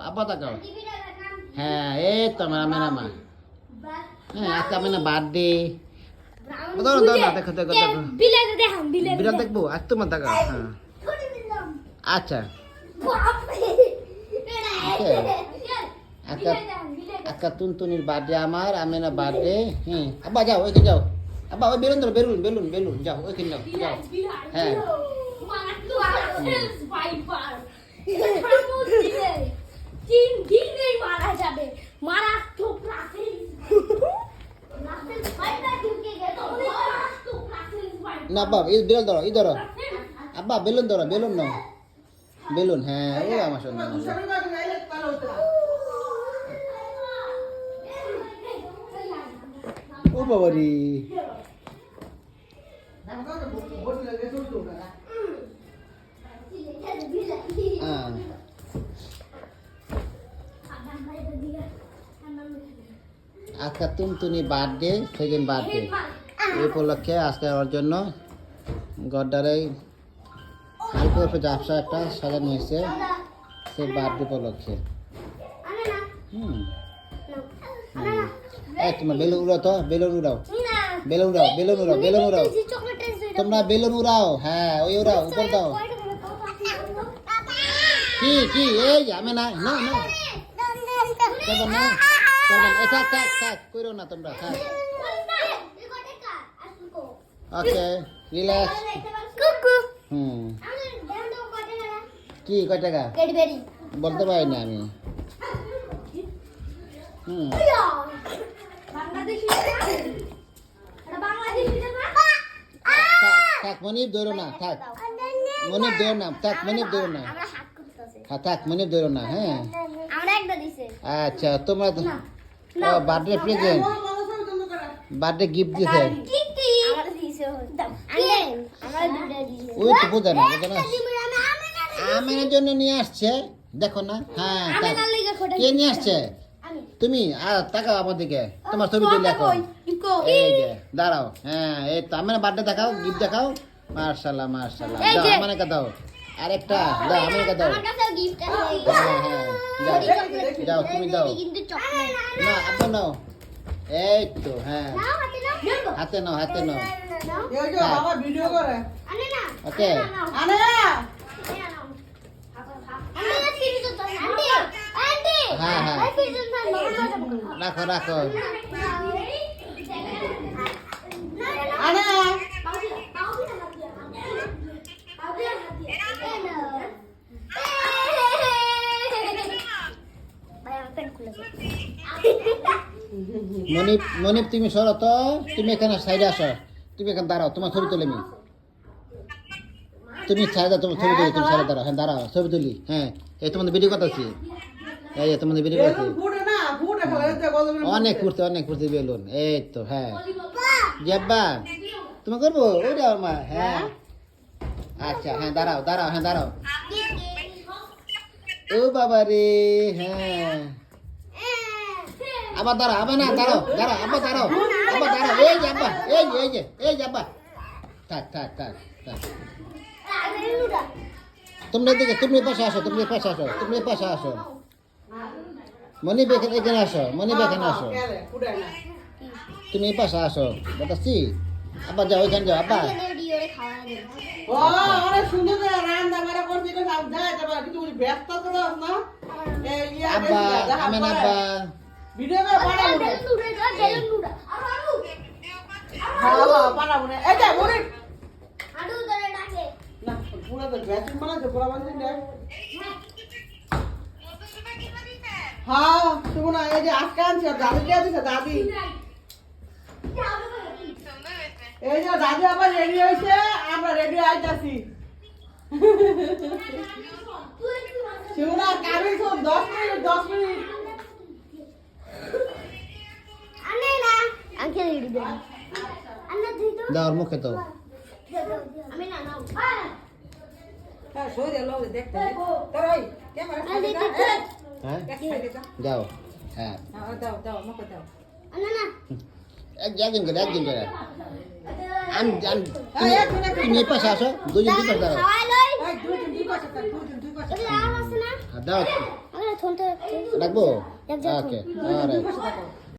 আব্বা তাকাও হ্যাঁ এই তো আমার মা হ্যাঁ আজকে আমি না বার্থডে দাও না দেখো বিড়াল দেখবো আজ তোমার তাকাও হ্যাঁ আচ্ছা আজকে তুনতুনির বার্থডে আমার আমি না বার্থডে হ্যাঁ আব্বা যাও ওইখানে যাও আব্বা ওই বেলুন ধরো বেলুন যাও ওইখানে যাও হ্যাঁ না আব্বা এই বেলুন ধরো আব্বা বেলুন ধরো বেলুন হ্যাঁ ও আমার সন্তান ও বাবা রে আজকে তুনতুনি বার্থডে সেকেন্ড বার্থডে এই উপলক্ষে আজকে ওর জন্য গড্ডারে হালকা একটু ঝাপসা একটা সাজানো হয়েছে সে বার্থডে উপলক্ষে এই তোমার বেলুন উড়াও তো বেলুন উড়াও তোমরা বেলুন উড়াও হ্যাঁ ওই উড়াও উপর দাও কি এই আমি না থাক কইরো না তোমরা থাক ওকে রিল্যাক্স কি কয় টাকা বলতে পারি না আমি থাক মনিব ধরো না থাক মনিব ধরো না হ্যাঁ থাক মনিব ধরো না হ্যাঁ আচ্ছা তোমরা বার্থডে প্রেজেন্ট বার্থডে গিফট দিছে ওই তো বোঝা না আমার জন্য নিয়ে আসছে দেখো না হ্যাঁ কে নিয়ে আসছে তুমি তাকাও আমার দিকে তোমার ছবি তুলে দেখো এই যে দাঁড়াও হ্যাঁ এই তো আমার বার্থডে দেখাও গিফট দেখাও মার্শাল্লাহ দাও আমাকে দাও আরেকটা দাও আমাকে দাও যাও তুমি দাও না আপনি নাও এই তো হ্যাঁ হাতে নাও ওকে হ্যাঁ রাখো মনিপ তুমি সরো তো তুমি এখানে সাইডে আসো তুমি এখানে দাঁড়াও তোমার ছবি তুলে তুমি সাইডে তোমার ছবি তুলি তুমি সাইডে দাঁড়াও হ্যাঁ দাঁড়াও ছবি তুলি হ্যাঁ এই তোমাদের ভিডিও করতেছি এই তোমাদের ভিডিও করছি অনেক ফুটছে বেলুন এই তো হ্যাঁ জেব্বা তুমি করবো ওই আমার হ্যাঁ আচ্ছা হ্যাঁ দাঁড়াও ও বাবা রে হ্যাঁ আবার দাঁড়াও আবার দাঁড়াও এই যে আব্বা থাক তোমরা দিকে তুমি পাশে আসো মনিব এখানে আসো তুমি পাশে আসো বলছি আব্বা যাও ওইখানে যাও আব্বা আব্বা আমি না আব্বা ভিডিও করে পাঠাবো না এই যে মনে আডু ধরে ডাকে না পুরো তো ব্যাটিং বানাতে পুরো বানাতে দেখ হ্যাঁ তুমি না এই যে আজকাল আছে দাদি কে দিছে দাদি এই যে দাদি আবার রেডি হইছে আমরা রেডি আইতাছি শিবনা কাবিল সব 10 মিনিট আনে না আঙ্কে রেডি দে আন্না দিতো দাও মুখে দাও আমি না নাও হ্যাঁ সই দে লোক দেখতে তোর ওই ক্যামেরা হ্যাঁ যাও হ্যাঁ দাও মুখে দাও আন্না না একদিন করে তুমি পাশে আসো দুজন দুই পাশে দাঁড়াও দুই পাশে দাও ডাকবো ওকে অলরাইট বসে থাকো